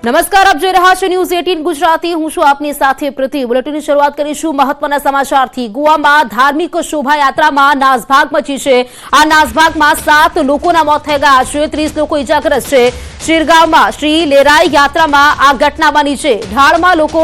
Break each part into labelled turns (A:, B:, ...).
A: નમસ્કાર, આપ જોઈ રહ્યા છો ન્યૂઝ 18 ગુજરાતી। હું છું આપની સાથે પ્રીતિ। બુલેટિનની શરૂઆત કરીશું મહત્વના સમાચારથી। ગોવામાં ધાર્મિક શોભાયાત્રામાં નાસભાગ મચી છે। આ નાસભાગમાં 7 લોકોના મોત થઈ ગયા છે, 30 લોકો ઇજાગ્રસ્ત છે। શિરગાંવમાં શ્રી લેરાઈ યાત્રામાં આ ઘટના બની છે। ઢાળમાં લોકો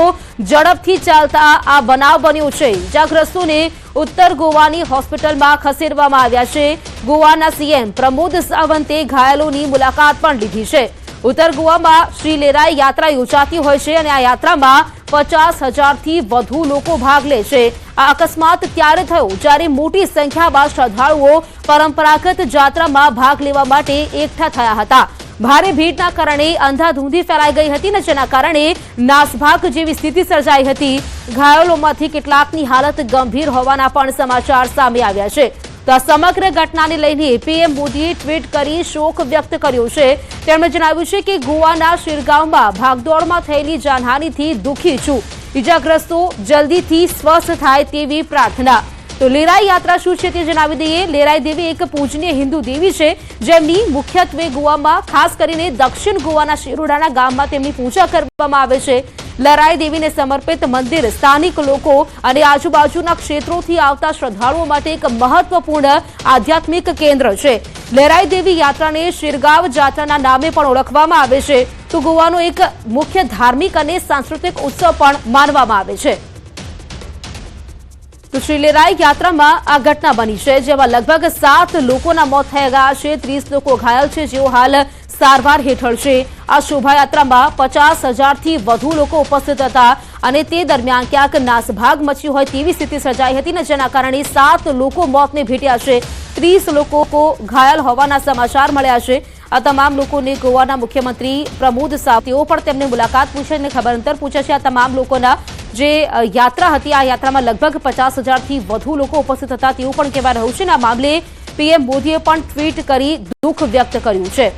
A: ઝડપથી ચાલતા આ બનાવ બન્યો છે। ઇજાગ્રસ્તોને ઉત્તર ગોવાની હોસ્પિટલમાં ખસેડવામાં આવ્યા છે। ગોવાના સીએમ પ્રમોદ સાવંતે ઘાયલોની મુલાકાત પણ લીધી છે। ઉત્તર ગોવામાં શ્રી લેરાઈ યાત્રા યોજાતી હોય છે અને આ યાત્રામાં 50,000થી વધુ લોકો ભાગ લે છે। આ અકસ્માત ત્યારે થયો જ્યારે મોટી સંખ્યામાં શ્રદ્ધાળુઓ પરંપરાગત જાત્રામાં ભાગ લેવા માટે એકઠા થયા હતા। ભારે ભીડના કારણે અંધાધૂંધી ફેલાઈ ગઈ હતી અને જેના કારણે નાસભાગ જેવી સ્થિતિ સર્જાઈ હતી। ઘાયલોમાંથી કેટલાકની હાલત ગંભીર હોવાના પણ સમાચાર સામે આવ્યા છે। તો આ સમગ્ર ઘટનાને લઈને પીએમ મોદીએ ટ્વીટ કરી શોક વ્યક્ત કર્યો છે। તેમણે જણાવ્યું છે કે ગોવાના શિરગાંવમાં ભાગદોડમાં થયેલી જાનહાનિથી દુઃખી છું। ઇજાગ્રસ્તો જલ્દીથી સ્વસ્થ થાય તેવી પ્રાર્થના। તો લેરાઈ યાત્રા શું છે તે જણાવી દઈએ। લેરાઈ દેવી એક પૂજનીય હિન્દુ દેવી છે, જેમની મુખ્યત્વે ગોવામાં ખાસ કરીને દક્ષિણ ગોવાના શિરોડાના ગામમાં તેમની પૂજા કરવામાં આવે છે। લેરાઈ દેવીને સમર્પિત મંદિર સ્થાનિક લોકો અને આજુબાજુના ક્ષેત્રોથી આવતા શ્રદ્ધાળુઓ માટે એક મહત્વપૂર્ણ આધ્યાત્મિક કેન્દ્ર છે। લેરાઈ દેવી યાત્રાને શિરગાંવ જાત્રાના નામે પણ ઓળખવામાં આવે છે। તો ગોવાનો એક મુખ્ય ધાર્મિક અને સાંસ્કૃતિક ઉત્સવ પણ માનવામાં આવે છે। તો શ્રી લેરાઈ યાત્રામાં આ ઘટના બની છે, જેમાં લગભગ 7 લોકોના મોત થઈ ગયા છે, 30 લોકો ઘાયલ છે, જેઓ હાલ સારવાર હેઠળ છે। આ શોભાયાત્રામાં 50,000થી વધુ લોકો ઉપસ્થિત હતા અને તે દરમિયાન ક્યાંક નાસભાગ મચી હોય તેવી સ્થિતિ સર્જાઈ હતી ને જેના કારણે 7 લોકો મોતને ભેટ્યા છે, 30 લોકો ઘાયલ હોવાના સમાચાર મળ્યા છે। આ તમામ લોકોને ગોવાના મુખ્યમંત્રી પ્રમોદ સાવંતે પણ તેમને મુલાકાત પૂછી અને ખબર અંતર પૂછ્યા છે। આ તમામ લોકોના જે યાત્રા હતી, આ યાત્રામાં લગભગ 50,000થી વધુ લોકો ઉપસ્થિત હતા તેવું પણ કહેવાય રહ્યું છે। આ મામલે પીએમ મોદીએ પણ ટ્વીટ કરી દુઃખ વ્યક્ત કર્યું છે।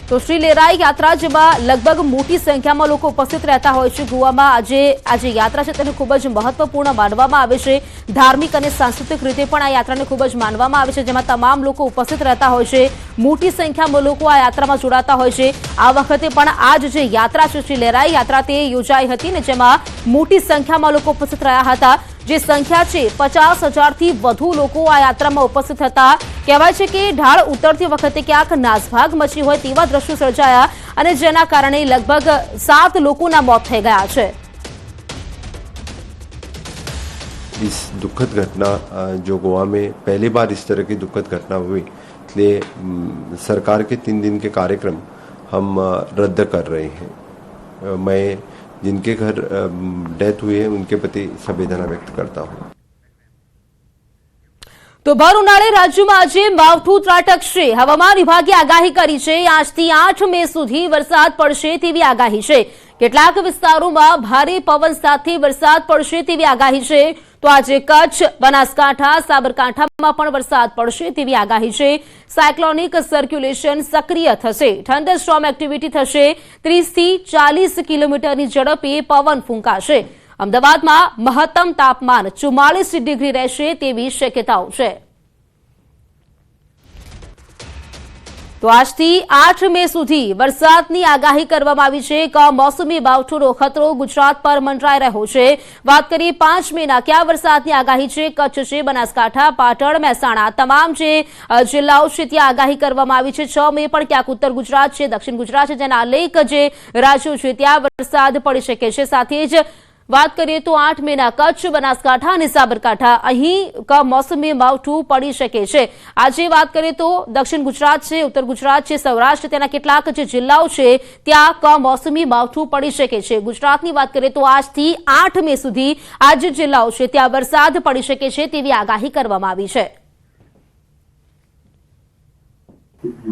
A: તો શ્રી લેરાઈ યાત્રા જેમાં લગભગ મોટી સંખ્યામાં લોકો ઉપસ્થિત રહેતા હોય છે ગોવામાં આજે યાત્રા છે તેને ખૂબ જ મહત્વપૂર્ણ માનવામાં આવે છે। ધાર્મિક અને સાંસ્કૃતિક રીતે પણ આ યાત્રાને ખૂબ જ માનવામાં આવે છે, જેમાં તમામ લોકો ઉપસ્થિત રહેતા હોય છે, મોટી સંખ્યામાં લોકો આ યાત્રામાં જોડાતા હોય છે। આ વખતે પણ આ જે યાત્રા છે શ્રી લેરાઈ યાત્રા તે યોજાઈ હતી ને જેમાં મોટી સંખ્યામાં લોકો ઉપસ્થિત રહ્યા હતા। જે સંખ્યા છે 50,000થી વધુ લોકો આ યાત્રામાં ઉપસ્થિત હતા। કહેવાય છે કે ઢાળ ઉતરતી વખતે ક્યાંક નાસભાગ મચી હોય તેવા દ્રશ્યો સર્જાયા અને જેના કારણે લગભગ 7 લોકોના મોત થઈ ગયા છે।
B: इस दुखद घटना जो गोवा में पहली बार इस तरह की दुखद घटना हुई, इसलिए सरकार के 3 दिन के कार्यक्रम हम रद्द कर रहे हैं। मैं जिनके घर डेथ हुई है उनके प्रति संवेदना व्यक्त करता हूँ।
A: તો ભર ઉનાળે રાજ્યમાં આજે માવઠું ત્રાટકશે। હવામાન વિભાગે આગાહી કરી છે 8થી 8 મે સુધી વરસાદ પડશે તેવી આગાહી છે। કેટલાક વિસ્તારોમાં ભારે પવન સાથે વરસાદ પડશે તેવી આગાહી છે। તો આજે કચ્છ, બનાસકાંઠા, સાબરકાંઠામાં પણ વરસાદ પડશે તેવી આગાહી છે। સાયક્લોનિક સર્ક્યુલેશન સક્રિય થશે, થંડરસ્ટોર્મ એક્ટિવિટી થશે, 30થી 40 કિલોમીટરની ઝડપે પવન ફૂંકાશે। અમદાવાદમાં મહત્તમ તાપમાન 44 ડિગ્રી રહેશે તેવી શક્યતાઓ છે। તો આજથી 8 મે સુધી વરસાદની આગાહી કરવામાં આવી છે। કમોસમી માવઠુંનો ખતરો ગુજરાત પર મંડરાઈ રહ્યો છે। વાત કરીએ 5 મેના કયા વરસાદની આગાહી છે। કચ્છ છે, બનાસકાંઠા, પાટણ, મહેસાણા તમામ જે જિલ્લાઓ છે ત્યાં આગાહી કરવામાં આવી છે। 6 મે પણ ક્યાંક ઉત્તર ગુજરાત છે, દક્ષિણ ગુજરાત છે, જેના અનેક જે રાજ્યો છે ત્યાં વરસાદ પડી શકે છે। સાથે જ વાત કરીએ તો 8 મેના કચ્છ, બનાસકાંઠા અને સાબરકાંઠા અહીં કમોસમી માવઠું પડી શકે છે। આજે વાત કરીએ તો દક્ષિણ ગુજરાત છે, ઉત્તર ગુજરાત છે, સૌરાષ્ટ્ર તેના કેટલાક જે જિલ્લાઓ છે ત્યાં કમોસમી માવઠું પડી શકે છે। ગુજરાતની વાત કરીએ તો આજથી 8 મે સુધી આ જે જિલ્લાઓ છે ત્યાં વરસાદ પડી શકે છે તેવી આગાહી કરવામાં આવી છે।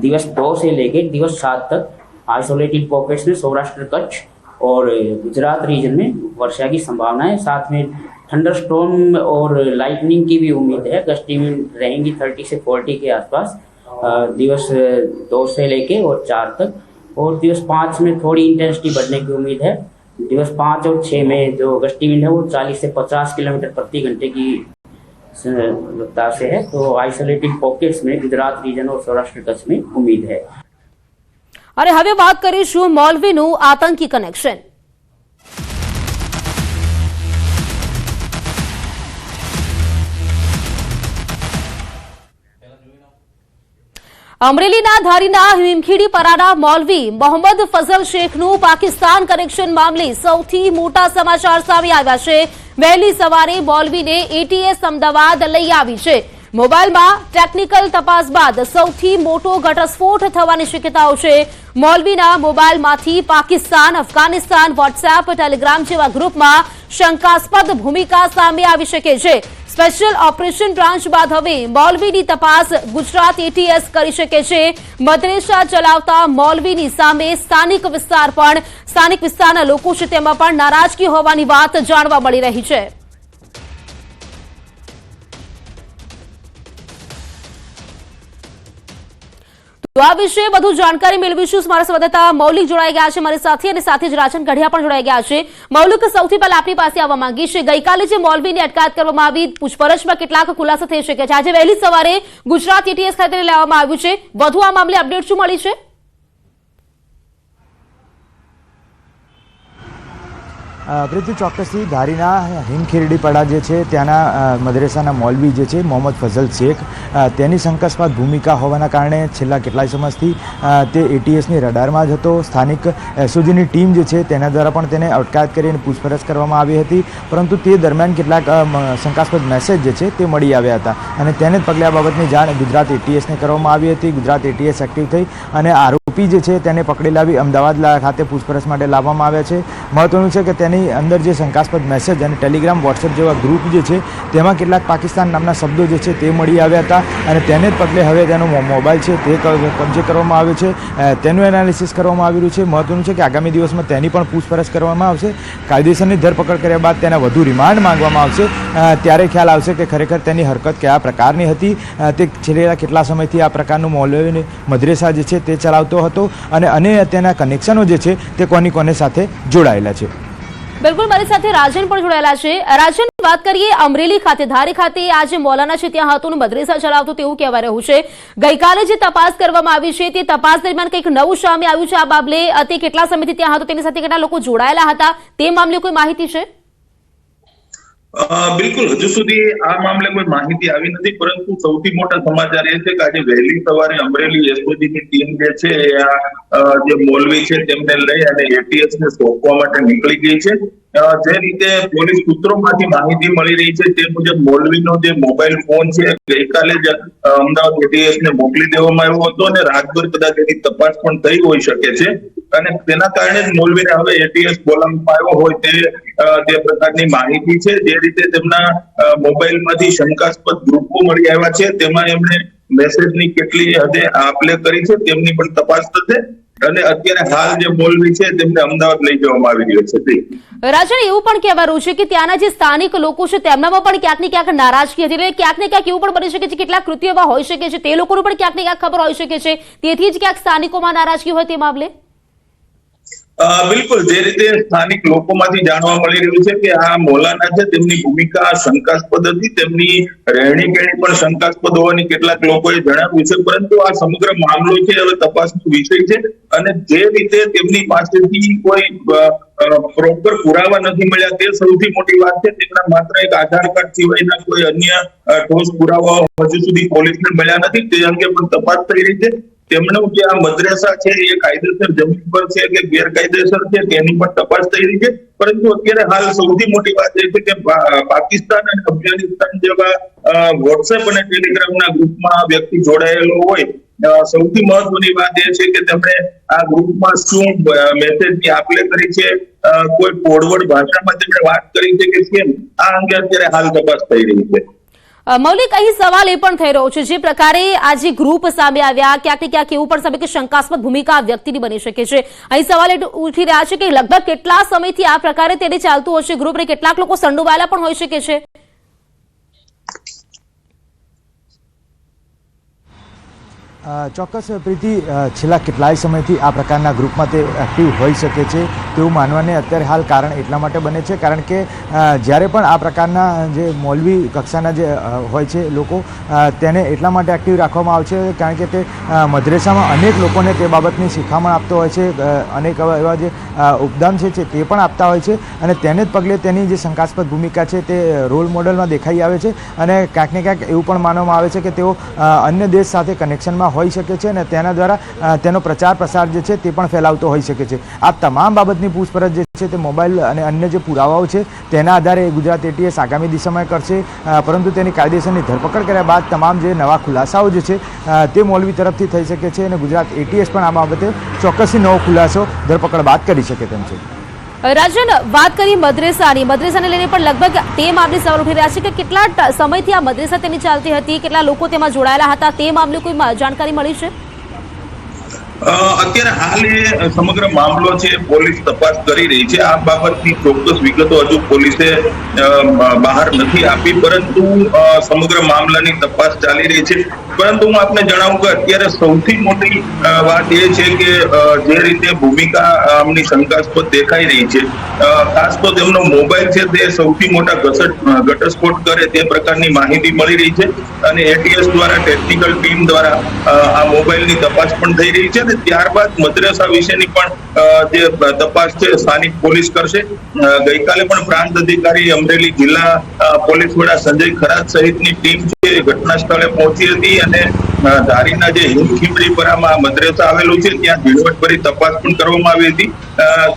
C: दिवस 2 से लेकर दिवस 7 तक आइसोलेटेड पॉकेट्स में सौराष्ट्र, कच्छ और गुजरात रीजन में वर्षा की संभावना है। साथ में थंडरस्टॉर्म और लाइटनिंग की भी उम्मीद है। गस्टी में रहेंगी 30 से 40 के आसपास दिवस 2 से लेके और 4 तक। और दिवस 5 में थोड़ी इंटेंसिटी बढ़ने की उम्मीद है। दिवस 5 और 6 में जो गस्टी विंड है वो 40 से 50 किलोमीटर प्रति घंटे की रफ्तार से है। तो आइसोलेटेड पॉकेट्स में गुजरात रीजन और सौराष्ट्र कच्छ में उम्मीद है।
A: અને હવે વાત કરીશું મૌલવીનું આતંકી કનેક્શન. અમરેલીના ધારીના હિમખીડી પરાના મૌલવી મોહમ્મદ ફઝલ શેખનું પાકિસ્તાન કનેક્શન મામલે સૌથી મોટા સમાચાર સામે આવ્યા છે. વહેલી સવારે મૌલવીને એટીએસ અમદાવાદ લઈ આવી છે. મોબાઈલમાં ટેકનિકલ તપાસ બાદ સૌથી મોટો ઘટસ્ફોટ થવાની શક્યતાઓ છે. મૌલવીના મોબાઈલમાંથી પાકિસ્તાન, અફઘાનિસ્તાન, વોટ્સએપ, ટેલિગ્રામ જેવા ગ્રુપમાં શંકાસ્પદ ભૂમિકા સામે આવી શકે છે. સ્પેશિયલ ઓપરેશન બ્રાન્ચ બાદ હવે મૌલવીની તપાસ ગુજરાત એટીએસ કરી શકે છે. મદ્રેસા ચલાવતા મૌલવીની સામે સ્થાનિક વિસ્તારના લોકો છે તેમાં પણ નારાજગી હોવાની વાત જાણવા મળી રહી છે. તો આ વિશે વધુ જાણકારી મેળવીશું. મારા સંવાદદાતા મૌલિક જોડાઈ ગયા છે મારી સાથે, અને સાથે જ રાજન કઢિયા પણ જોડાઈ ગયા છે. મૌલિક, સૌથી પહેલા આપની પાસે આવવા માંગી છે, ગઈકાલે જે મૌલવીની અટકાયત કરવામાં આવી, પૂછપરછમાં કેટલાક ખુલાસા થઈ શકે છે. આજે વહેલી સવારે ગુજરાત એટીએસ ખાતે લેવામાં આવ્યું છે. વધુ આ મામલે અપડેટ શું મળી છે?
D: પ્રીતિ, ચોક્કસથી ધારીના હિમખીરડીપડા જે છે ત્યાંના મદ્રેસાના મૌલવી જે છે મોહમ્મદ ફઝલ શેખ, તેની શંકાસ્પદ ભૂમિકા હોવાના કારણે છેલ્લા કેટલાય સમયથી તે એટીએસની રડારમાં જ હતો. સ્થાનિક એસઓજીની ટીમ જે છે તેના દ્વારા પણ તેને અટકાયત કરી અને પૂછપરછ કરવામાં આવી હતી, પરંતુ તે દરમિયાન કેટલાક શંકાસ્પદ મેસેજ જે છે તે મળી આવ્યા હતા અને તેને જ પગલે આ બાબતની જાણ ગુજરાત એટીએસને કરવામાં આવી હતી. ગુજરાત એટીએસ એક્ટિવ થઈ અને આરોપી જે છે તેને પકડી લાવી અમદાવાદ ખાતે પૂછપરછ માટે લાવવામાં આવ્યા છે. મહત્વનું છે કે તેની અંદર જે શંકાસ્પદ મેસેજ અને ટેલિગ્રામ, વોટ્સએપ જેવા ગ્રુપ જે છે તેમાં કેટલાક પાકિસ્તાન નામના શબ્દો જે છે તે મળી આવ્યા હતા અને તેને જ પગલે હવે તેનો મોબાઈલ છે તે કબજે કરવામાં આવ્યો છે. તેનું એનાલિસિસ કરવામાં આવી રહ્યું છે. મહત્વનું છે કે આગામી દિવસમાં તેની પણ પૂછપરછ કરવામાં આવશે. કાયદેસરની ધરપકડ કર્યા બાદ તેના વધુ રિમાન્ડ માંગવામાં આવશે. ત્યારે ખ્યાલ આવશે કે ખરેખર તેની હરકત કયા પ્રકારની હતી. તે છેલ્લા કેટલા સમયથી આ પ્રકારનું મૌલવી મદ્રેસા જે છે તે ચલાવતો હતો અને તેના કનેક્શનો જે છે તે કોની સાથે જોડાયેલા છે.
A: બિલકુલ, મારી સાથે રાજન પણ જોડાયેલા છે. રાજન, વાત કરીએ અમરેલી ખાતે, ધારી ખાતે આ જે મૌલાના છે ત્યાં હતું મદ્રેસા ચલાવતું તેવું કહેવાય રહ્યું છે. ગઈકાલે જે તપાસ કરવામાં આવી છે તે તપાસ દરમિયાન કંઈક નવું સામે આવ્યું છે. આ બાબલે તે કેટલા સમયથી ત્યાં હતો, તેની સાથે કેટલા લોકો જોડાયેલા હતા, તે મામલે કોઈ માહિતી છે?
E: બિલકુલ, હજુ સુધી આ મામલે કોઈ માહિતી આવી નથી, પરંતુ સૌથી મોટા સમાચાર એ છે કે આજે વહેલી સવારે અમરેલી એસઓજીની ટીમ જે છે જે મૌલવી છે તેમને લઈ અને એટીએસ ને સોંપવા માટે નીકળી ગઈ છે. જે રીતે પોલીસ સૂત્રોમાંથી માહિતી મળી રહી છે તે મુજબ મૌલવીનો જે મોબાઈલ ફોન છે ગઈકાલે જ અમદાવાદ એટીએસ ને મોકલી દેવામાં આવ્યો હતો અને રાતભર કદાચ એની તપાસ પણ થઈ હોઈ શકે છે અને તેના કારણે જ મૌલવીને હવે એટીએસ બોલાવવામાં આવ્યો હોય તે પ્રકારની માહિતી છે. જે રીતે તેમના મોબાઈલમાંથી શંકાસ્પદ ગ્રુપો મળી આવ્યા છે તેમાં એમણે મેસેજની કેટલી હદે આપ-લે કરી છે તેમની પણ તપાસ થશે અને અત્યારે હાલ જે મૌલવી છે તેમને અમદાવાદ લઈ જવામાં આવી રહ્યો છે.
A: રાજન, એવું પણ કહેવાયું છે કે ત્યાંના જે સ્થાનિક લોકો છે તેમનામાં પણ ક્યાંક ને ક્યાંક નારાજગી હતી, એટલે ક્યાંક ને ક્યાંક એવું પણ બની શકે છે કેટલાક કૃત્યો એવા હોઈ શકે છે, તે લોકોનું પણ ક્યાંક ને ક્યાંક ખબર હોઈ શકે છે, તેથી જ ક્યાંક સ્થાનિકોમાં નારાજગી હોય તે મામલે.
E: બિલકુલ, જે રીતે સ્થાનિક લોકોમાંથી જાણવા મળી રહ્યું છે કે આ મૌલાના છે તેમની ભૂમિકા શંકાસ્પદ હતી, તેમની રહેણી કેણી પણ શંકાસ્પદ હોવાની કેટલાક લોકોએ જણાવ્યું છે, પરંતુ આ સમગ્ર મામલો છે હવે તપાસનો વિષય છે અને જે રીતે તેમની પાસેથી કોઈ પ્રોપર પુરાવા નથી મળ્યા તે સૌથી મોટી વાત છે. તેમના માત્ર એક આધાર કાર્ડ સિવાયના કોઈ અન્ય ઠોસ પુરાવાઓ હજુ સુધી પોલીસને મળ્યા નથી. તે અંગે પણ તપાસ થઈ રહી છે. તેમનું જે આ મદ્રેસા છે એ કાયદેસર જમીન પર છે કે ગેરકાયદેસર છે તેની પણ તપાસ થઈ રહી છે, પરંતુ અત્યારે હાલ સૌથી મોટી વાત એ છે કે પાકિસ્તાન અને અફઘાનિસ્તાન જેવા વોટ્સએપ અને ટેલિગ્રામના ગ્રુપમાં વ્યક્તિ જોડાયેલો હોય. સૌથી મહત્વની વાત એ છે કે તેમણે આ ગ્રુપમાં શું મેસેજની આપ-લે કરી છે, કોઈ કોડવર્ડ ભાષામાં તેમણે વાત કરી છે કે કેમ, આ અંગે અત્યારે હાલ તપાસ થઈ રહી છે.
A: મૌલિક, અહીં સવાલ એ પણ થઈ રહ્યો છે જે પ્રકારે આ જે ગ્રુપ સામે આવ્યા, ક્યાંક ને ક્યાંક એવું પણ સામે કે શંકાસ્પદ ભૂમિકા આ વ્યક્તિની બની શકે છે. અહીં સવાલ એ ઉઠી રહ્યા છે કે લગભગ કેટલા સમયથી આ પ્રકારે તેને ચાલતું હશે ગ્રુપ ને કેટલાક લોકો સંડોવાયેલા પણ હોઈ શકે છે.
D: ચોક્કસ પ્રીતિ, છેલ્લા કેટલાય સમયથી આ પ્રકારના ગ્રુપમાં તે એક્ટિવ હોઈ શકે છે તેવું માનવાને અત્યારે હાલ કારણ એટલા માટે બને છે કારણ કે જ્યારે પણ આ પ્રકારના જે મૌલવી કક્ષાના જે હોય છે લોકો તેને એટલા માટે એક્ટિવ રાખવામાં આવે છે કારણ કે તે મદ્રેસામાં અનેક લોકોને તે બાબતની શિખામણ આપતો હોય છે, અનેક એવા જે ઉપદાન છે તે પણ આપતા હોય છે અને તેને જ પગલે તેની જે શંકાસ્પદ ભૂમિકા છે તે રોલ મોડલમાં દેખાઈ આવે છે અને ક્યાંક ને ક્યાંક એવું પણ માનવામાં આવે છે કે તેઓ અન્ય દેશ સાથે કનેક્શનમાં હોઈ શકે છે અને તેના દ્વારા તેનો પ્રચાર પ્રસાર જે છે તે પણ ફેલાવતો હોઈ શકે છે. આ તમામ બાબતની પૂછપરછ જે છે તે મોબાઈલ અને અન્ય જે પુરાવાઓ છે તેના આધારે ગુજરાત એટીએસ આગામી દિશામાં કરશે, પરંતુ તેની કાયદેસરની ધરપકડ કર્યા બાદ તમામ જે નવા ખુલાસાઓ જે છે તે મૌલવી તરફથી થઈ શકે છે અને ગુજરાત એટીએસ પણ આ બાબતે ચોક્કસથી નવો ખુલાસો ધરપકડ બાદ કરી શકે તેમ છે.
A: રાજન, વાત કરી મદ્રેસાને લઈને પણ લગભગ તે મામલે સવાલ ઉઠી રહ્યા છે કે કેટલા સમયથી આ મદ્રેસા તેની ચાલતી હતી, કેટલા લોકો તેમાં જોડાયેલા હતા, તે મામલે કોઈ જાણકારી મળી છે?
E: અત્યારે હાલ એ સમગ્ર મામલો છે પોલીસ તપાસ કરી રહી છે. આ બાબતની ચોક્કસ વિગતો હજુ પોલીસે બહાર નથી આપી, પરંતુ સમગ્ર મામલાની તપાસ ચાલી રહી છે. પરંતુ હું આપને જણાવું કે અત્યારે સૌથી મોટી વાત એ છે કે જે રીતે ભૂમિકા આમની શંકાસ્પદ દેખાઈ રહી છે, ખાસ તો તેમનો મોબાઈલ છે તે સૌથી મોટા ઘટસ્ફોટ કરે તે પ્રકારની માહિતી મળી રહી છે અને એટીએસ દ્વારા ટેકનિકલ ટીમ દ્વારા આ મોબાઈલની તપાસ પણ થઈ રહી છે અને ત્યારબાદ મદ્રેસા વિશેની પણ જે તપાસ છે સ્થાનિક પોલીસ કરશે. ગઈકાલે પણ પ્રાંત અધિકારી અમરેલી જિલ્લા પોલીસ વડા સંજય ખરાત સહિતની ટીમ છે ઘટના સ્થળે પહોંચી હતી અને ધારીના જે હિમખીમરીપરામાં મદ્રેસા આવેલું છે ત્યાં ઝીણવટભરી તપાસ પણ કરવામાં આવી હતી.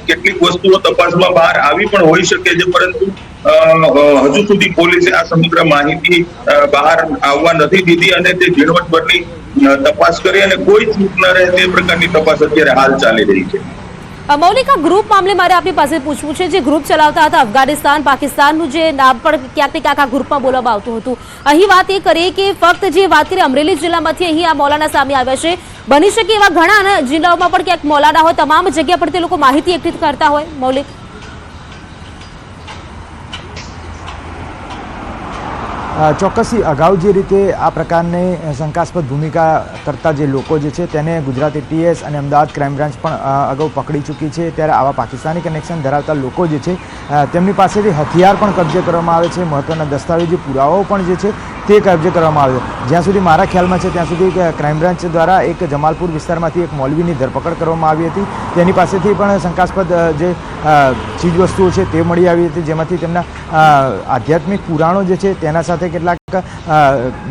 E: કેટલીક વસ્તુઓ તપાસમાં બહાર આવી પણ હોઈ શકે છે, પરંતુ હજુ સુધી પોલીસે આ સમગ્ર માહિતી બહાર આવવા નથી દીધી અને તે ઝીણવટભરની તપાસ કરી અને કોઈ ચૂક ન રહે તે પ્રકારની તપાસ અત્યારે હાલ ચાલી રહી છે.
A: મૌલિકા, ગ્રુપ મામલે મારે આપની પાસે પૂછવું છે. જે ગ્રુપ ચલાવતા હતા અફઘાનિસ્તાન પાકિસ્તાનનું જે નામ પણ ક્યાંક ને ક્યાંક આ ગ્રુપમાં બોલવામાં આવતું હતું, અહીં વાત એ કરીએ કે ફક્ત જે વાત કરીએ અમરેલી જિલ્લામાંથી અહીં આ મૌલાના સામે આવ્યા છે, બની શકે એવા ઘણા જિલ્લાઓમાં પણ ક્યાંક મૌલાના હોય, તમામ જગ્યા પર તે લોકો માહિતી એકઠી કરતા હોય. મૌલિક,
D: ચોક્કસથી અગાઉ જે રીતે આ પ્રકારની શંકાસ્પદ ભૂમિકા કરતા જે લોકો જે છે તેને ગુજરાત એટીએસ અને અમદાવાદ ક્રાઇમ બ્રાન્ચ પણ અગાઉ પકડી ચૂકી છે, ત્યારે આવા પાકિસ્તાની કનેક્શન ધરાવતા લોકો જે છે તેમની પાસેથી હથિયાર પણ કબજે કરવામાં આવે છે, મહત્ત્વના દસ્તાવેજી પુરાવાઓ પણ જે છે તે કબજે કરવામાં આવે છે. જ્યાં સુધી મારા ખ્યાલમાં છે ત્યાં સુધી ક્રાઇમ બ્રાન્ચ દ્વારા એક જમાલપુર વિસ્તારમાંથી એક મૌલવીની ધરપકડ કરવામાં આવી હતી. તેની પાસેથી પણ શંકાસ્પદ જે ચીજવસ્તુઓ છે તે મળી આવી હતી, જેમાંથી તેમના આધ્યાત્મિક પુરાણો જે છે તેના સાથે કેટલાક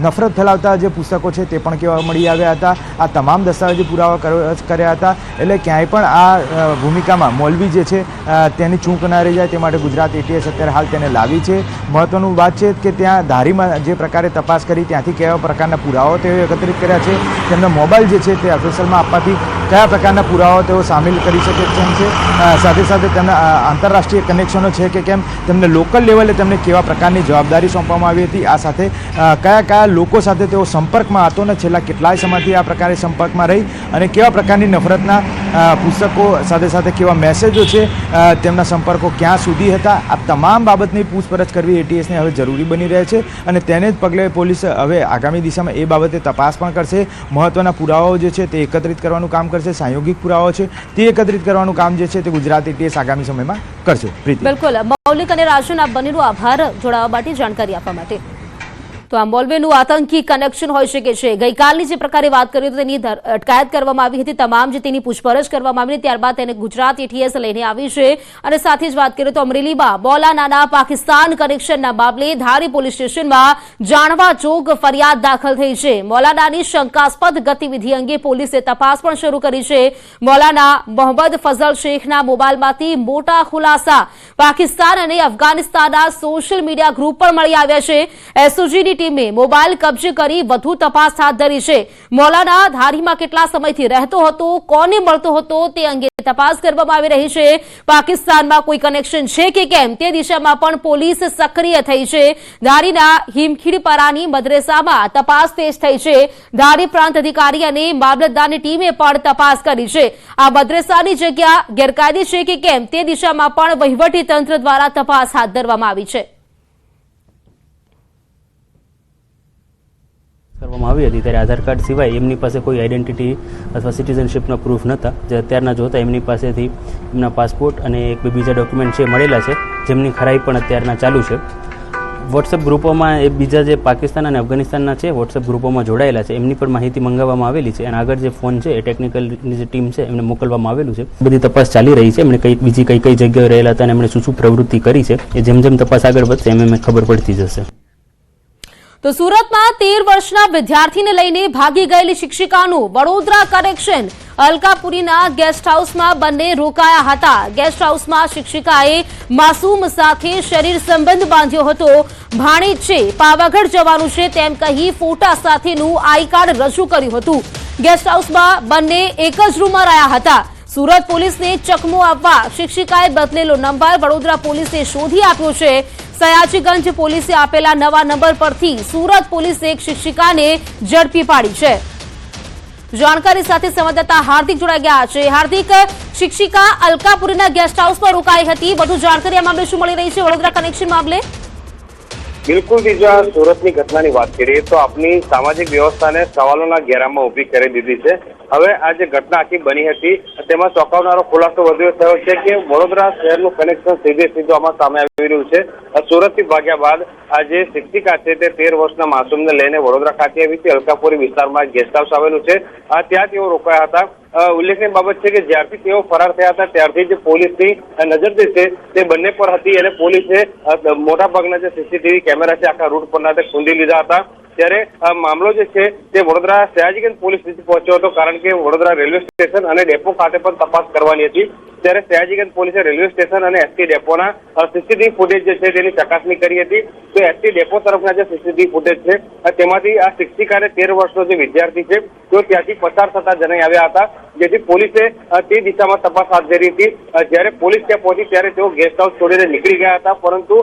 D: નફરત ફેલાવતા જે પુસ્તકો છે તે પણ કેવા મળી આવ્યા હતા. આ તમામ દસ્તાવેજી પુરાવા કર્યા હતા. એટલે ક્યાંય પણ આ ભૂમિકામાં મૌલવી જે છે તેની ચૂક ના રહી જાય તે માટે ગુજરાત એટીએસ અત્યારે હાલ તેને લાવી છે. મહત્વનું વાત છે કે ત્યાં ધારીમાં જે પ્રકારે તપાસ કરી ત્યાંથી કેવા પ્રકારના પુરાવાઓ તેઓ એકત્રિત કર્યા છે, તેમના મોબાઈલ જે છે તે એફએસએલમાં આપવાથી કયા પ્રકારના પુરાવાઓ તેઓ સામેલ કરી શકે તેમ છે, સાથે સાથે તેમના આંતરરાષ્ટ્રીય કનેક્શનો છે કે કેમ, તેમને લોકલ લેવલે તેમને કેવા પ્રકારની જવાબદારી સોંપવામાં આવી હતી, આ સાથે કયા કયા લોકો સાથે તેઓ સંપર્કમાં હતો ને છેલ્લા કેટલાય સમયથી આ પ્રકારે સંપર્કમાં રહી અને કેવા પ્રકારની નફરતના પુસ્તકો સાથે સાથે કેવા મેસેજો છે, તેમના સંપર્કો ક્યાં સુધી હતા, આ તમામ બાબતની પૂછપરછ કરવી એટીએસને હવે જરૂરી બની રહે છે અને તેને જ પગલે પોલીસ હવે આગામી દિશામાં એ બાબતે તપાસ પણ કરશે. મહત્વના પુરાવાઓ જે છે તે એકત્રિત કરવાનું કામ કરશે, સાંયોગિક પુરાવાઓ છે તે એકત્રિત કરવાનું કામ જે છે તે ગુજરાત એટીએસ આગામી સમયમાં કરશે.
A: બિલકુલ. મૌલિક અને રાજન, આપ બંનેનો આભાર જોડાવા માટે, જાણકારી આપવા માટે. તો આ મૌલવીનું આતંકી કનેક્શન હોઈ શકે છે. ગઈકાલની જે પ્રકારે વાત કરી તો તેની અટકાયત કરવામાં આવી હતી, તમામ જે તેની પૂછપરછ કરવામાં આવી, ત્યારબાદ તેને ગુજરાત એટીએસ લઈને આવી છે. અને સાથે જ વાત કરીએ તો અમરેલીમાં મૌલાનાના પાકિસ્તાન કનેક્શનના મામલે ધારી પોલીસ સ્ટેશનમાં જાણવા જોગ ફરિયાદ દાખલ થઈ છે. મૌલાનાની શંકાસ્પદ ગતિવિધિ અંગે પોલીસે તપાસ પણ શરૂ કરી છે. મૌલાના મોહમ્મદ ફઝલ શેખના મોબાઈલમાંથી મોટા ખુલાસા પાકિસ્તાન અને અફઘાનિસ્તાનના સોશિયલ મીડિયા ગ્રુપ પણ મળી આવ્યા છે. એસઓજીની ટીમે મોબાઈલ કબજે કરી વધુ તપાસ હાથ ધરી છે. મૌલાના ધારીમાં કેટલા સમયથી રહેતો હતો, કોને મળતો હતો તે અંગે તપાસ કરવામાં આવી રહી છે. પાકિસ્તાનમાં કોઈ કનેક્શન છે કે કેમ તે દિશામાં પણ પોલીસ સક્રિય થઈ છે. ધારીના હિમખીમરીપરાની મદ્રેસામાં તપાસ તેજ થઈ છે. ધારી પ્રાંત અધિકારી અને મામલતદારની ટીમે પણ તપાસ કરી છે. આ મદ્રેસાની જગ્યા ગેરકાયદે છે કે કેમ તે દિશામાં પણ વહીવટી તંત્ર દ્વારા તપાસ હાથ ધરવામાં આવી છે.
F: કરવામાં આવી હતી ત્યારે આધાર કાર્ડ સિવાય એમની પાસે કોઈ આઈડેન્ટિટી અથવા સિટીઝનશીપના પ્રૂફ નહોતા, જે અત્યારના જોતા એમની પાસેથી એમના પાસપોર્ટ અને એક બે બીજા ડોક્યુમેન્ટ છે મળેલા છે, જેમની ખરાઈ પણ અત્યારના ચાલુ છે. વોટ્સએપ ગ્રુપોમાં એ બીજા જે પાકિસ્તાન અને અફઘાનિસ્તાનના છે વોટ્સએપ ગ્રુપોમાં જોડાયેલા છે એમની પણ માહિતી મંગાવવામાં આવેલી છે અને આગળ જે ફોન છે એ ટેકનિકલની જે ટીમ છે એમને મોકલવામાં આવેલું છે. બધી તપાસ ચાલી રહી છે, એમણે બીજી કઈ જગ્યાએ રહેલા હતા અને એમણે શું પ્રવૃત્તિ કરી છે એ જેમ જેમ તપાસ આગળ વધશે એમ ખબર પડતી જશે.
A: તો સુરતમાં 13 વર્ષના વિદ્યાર્થીને લઈને ભાગી ગયેલી શિક્ષિકાનું વડોદરા કનેક્શન. અલકાપુરીના ગેસ્ટ હાઉસમાં બંને રોકાયા હતા. ગેસ્ટ હાઉસમાં શિક્ષિકાએ માસૂમ સાથે શરીર સંબંધ બાંધ્યો હતો. ભાણેજ છે, પાવાગઢ જવાનું છે તેમ કહી ફોટા સાથેનું આઈ કાર્ડ રજૂ કર્યું હતું. ગેસ્ટ હાઉસમાં બંને એક જ રૂમમાં રહ્યા હતા. સુરત પોલીસને ચકમો આપવા શિક્ષિકાએ બદલેલો નંબર વડોદરા પોલીસે શોધી આપ્યો છે. સયાજીગંજ પોલીસે આપેલા નવા નંબર પરથી સુરત પોલીસે એક શિક્ષિકાને ઝડપી પાડી છે. જાણકારી સાથે સંવાદદાતા હાર્દિક જોડાઈ ગયા છે. હાર્દિક, શિક્ષિકા અલકાપુરીના ગેસ્ટ હાઉસમાં રોકાઈ હતી, વધુ જાણકારી આ મામલે શું મળી રહી છે વડોદરા કનેક્શન મામલે?
G: બિલકુલ બીજા સુરતની ઘટનાની વાત કરીએ તો આપની સામાજિક વ્યવસ્થાને સવાલોના ઘેરામાં ઉભી કરી દીધી છે. હવે આ જે ઘટના આખી બની હતી તેમાં ચોંકાવનારો ખુલાસો વધુ થયો છે કે વડોદરા શહેરનું કનેક્શન સીધું આમાં સામે આવી રહ્યું છે. સુરતથી ભાગ્યા બાદ આ જે શિક્ષિકા છે તે 13 વર્ષના માસૂમને લઈને વડોદરા ખાતે આવી હતી. અલકાપુરી વિસ્તારમાં ગેસ્ટ હાઉસ આવેલું છે, ત્યાં તેઓ રોકાયા હતા. ઉલ્લેખનીય બાબત છે કે જ્યારથી તેઓ ફરાર થયા હતા ત્યારથી જે પોલીસની નજર જે છે તે બંને પર હતી અને પોલીસે મોટાભાગના જે સીસીટીવી કેમેરા છે આખા રૂટ પરના તે ખુંદી લીધા હતા. ત્યારે આ મામલો જે છે તે વડોદરા સયાજીગંજ પોલીસ સુધી પહોંચ્યો હતો, કારણ કે વડોદરા રેલવે સ્ટેશન અને ડેપો ખાતે પણ તપાસ કરવાની હતી. ત્યારે સયાજીગંજ પોલીસે રેલવે સ્ટેશન અને એસટી ડેપોના સીસીટીવી ફૂટેજ જે છે તેની ચકાસણી કરી હતી. તો એસટી ડેપો તરફના જે સીસીટીવી ફૂટેજ છે તેમાંથી આ શિક્ષિકાને 13 વર્ષનો જે વિદ્યાર્થી છે તેઓ ત્યાંથી પસાર થતા જણાઈ આવ્યા હતા, જેથી પોલીસે તે દિશામાં તપાસ હાથ ધરી હતી. જ્યારે પોલીસ ત્યાં પહોંચી ત્યારે તેઓ ગેસ્ટ હાઉસ છોડીને નીકળી ગયા હતા, પરંતુ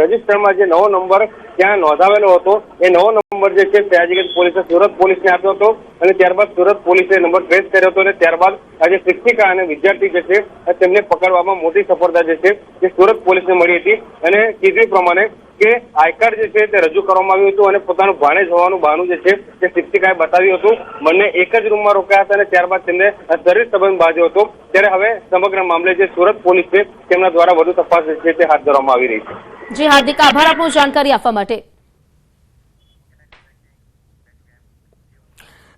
G: રજીસ્ટરમાં જે નવો નંબર ત્યાં નોંધાવેલો હતો એ નવો નંબર જે છે સયાજીગંજ પોલીસે સુરત પોલીસને આપ્યો હતો અને ત્યારબાદ સુરત પોલીસે નંબર ટ્રેસ કર્યો હતો અને ત્યારબાદ આજે શિક્ષિકા અને વિદ્યાર્થી જે છે તેમને પકડવામાં મોટી સફળતા જે છે તે સુરત પોલીસને મળી હતી. અને કીધું પ્રમાણે કે આઈ કાર્ડ જે છે તે રજૂ કરવામાં આવ્યું હતું અને પોતાનું ભાણેજ હોવાનું બહાનું જે છે તે શિક્ષિકાએ બતાવ્યું હતું. બંને એક જ રૂમમાં રોકાયા હતા અને ત્યારબાદ તેમને શરીર સંબંધ બાંધ્યો હતો. ત્યારે હવે સમગ્ર મામલે જે સુરત પોલીસ છે તેમના દ્વારા વધુ તપાસ જે છે તે હાથ ધરવામાં આવી રહી છે.
A: જી હાર્દિક, આભાર આપનો જાણકારી આપવા માટે.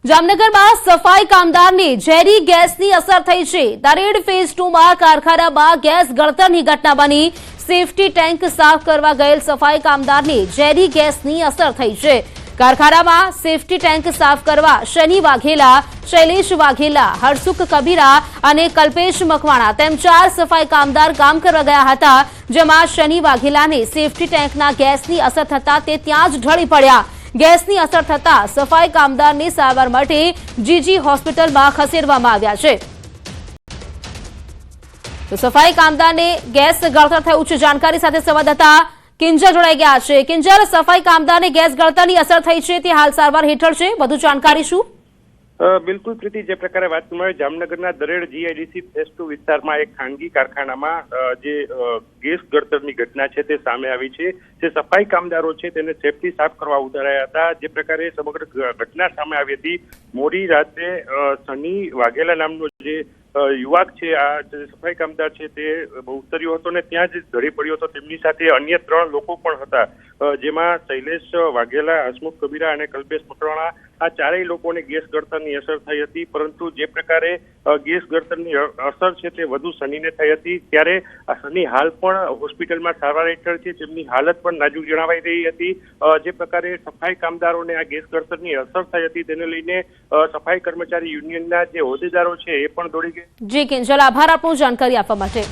A: જામનગરમાં સફાઈ કામદારને ઝેરી ગેસની અસર થઈ છે. દરેડ ફેઝ 2માં કારખાનામાં ગેસ ગળતરની ઘટના બની. સેફટી ટેન્ક સાફ કરવા ગયેલ સફાઈ કામદારને ઝેરી ગેસની અસર થઈ છે. કારખાનામાં સેફટી ટેન્ક સાફ કરવા શનિ વાઘેલા, શૈલેષ વાઘેલા, હરસુખ કબીરા અને કલ્પેશ મકવાણા તેમ 4 સફાઈ કામદાર કામ કરવા ગયા હતા, જેમાં શનિ વાઘેલાને સેફટી ટેન્કના ગેસની અસર થતા તે ત્યાં જ ઢળી પડ્યા. ગેસની અસર થતા સફાઈ કામદારને સારવાર માટે જીજી હોસ્પિટલમાં ખસેડવામાં આવ્યા છે. તો સફાઈ કામદારને ગેસ ગળતર થયું છે. જાણકારી સાથે સંવાદદાતા કિંજલ જોડાઈ ગયા છે. કિંજલ, સફાઈ કામદારને ગેસ ગળતરની અસર થઈ છે તે હાલ સારવાર હેઠળ છે, વધુ જાણકારી શું?
H: બિલકુલ પ્રીતિ, જે પ્રકારે વાત કરવામાં આવી, જામનગરના દરેડ જીઆઈડીસી ફેઝ 2 વિસ્તારમાં એક ખાનગી કારખાનામાં જે ગેસ ગળતરની ઘટના છે તે સામે આવી છે. જે સફાઈ કામદારો છે તેને સેફટી સાફ કરવા ઉતાર્યા હતા. જે પ્રકારે સમગ્ર ઘટના સામે આવી હતી, મોડી રાત્રે સની વાઘેલા નામનો જે યુવક છે, આ સફાઈ કામદાર છે તે ઉતર્યો હતો ને ત્યાં જ ઢળી પડ્યો હતો. તેમની સાથે અન્ય 3 લોકો પણ હતા, જેમાં શૈલેષ વાઘેલા, હસમુખ કબીરા અને કલ્પેશ મકવાણા. આ 4 લોકોને ગેસ ગળતરની અસર થઈ હતી, પરંતુ જે પ્રકારે ગેસ ગળતરની અસર છે તે વધુ સનીને થઈ હતી. ત્યારે આ સની હાલ પણ હોસ્પિટલમાં સારવાર હેઠળ છે, તેમની હાલત પણ નાજુક જણાવાઈ રહી હતી. જે પ્રકારે સફાઈ કામદારોને આ ગેસ ગળતરની અસર થઈ હતી તેને લઈને સફાઈ કર્મચારી યુનિયનના જે હોદ્દેદારો છે એ પણ દોડી ગયા.
A: જી કિંજલ, આભાર આપનો જાણકારી આપવા માટે.